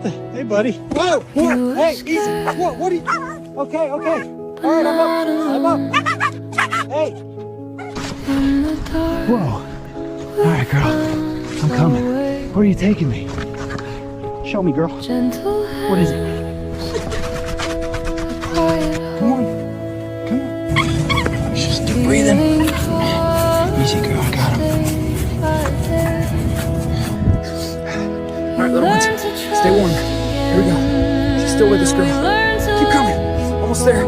Hey, buddy. Whoa, whoa, hey, easy. Whoa, what are you? Okay, okay. All right, I'm up. Hey. Whoa. All right, girl. I'm coming. Where are you taking me? Show me, girl. What is it? Come on. Come on. Just keep breathing. Easy, girl. I got him. All right, little ones. Stay warm. Here we go. She's still with us, girl. Keep coming. Almost there.